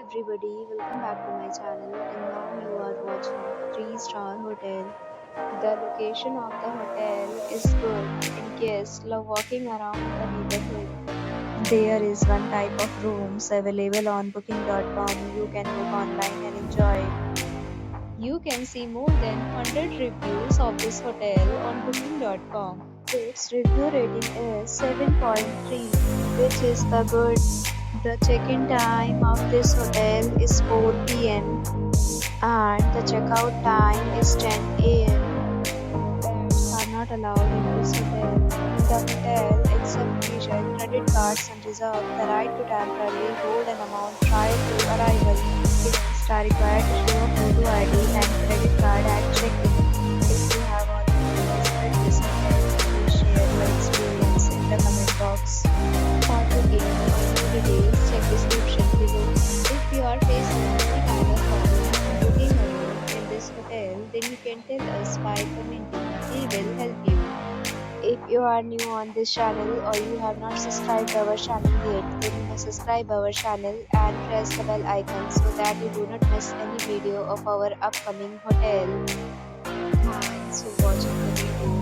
everybody, welcome back to my channel and now you are watching a 3-star hotel. The location of the hotel is good and guests love walking around the neighborhood. There is one type of rooms available on booking.com. You can book online and enjoy it. You can see more than 100 reviews of this hotel on booking.com. Its review rating is 7.3, which is the good. The check-in time of this hotel is 4 p.m. and the checkout time is 10 a.m. Pets are not allowed in this hotel. The hotel accepts major credit cards and reserves the right to temporarily hold an amount prior to arrival. Guests are required to show a photo ID and credit card at check-in. If you have already visited this hotel, please share your experience in the comment box. For booking or more details, check description below. If you are facing any kind of problem booking a room in this hotel, then you can tell us by commenting. We will help you. If you are new on this channel or you have not subscribed our channel yet, then you must subscribe our channel and press the bell icon so that you do not miss any video of our upcoming hotel. Thanks for watching the video.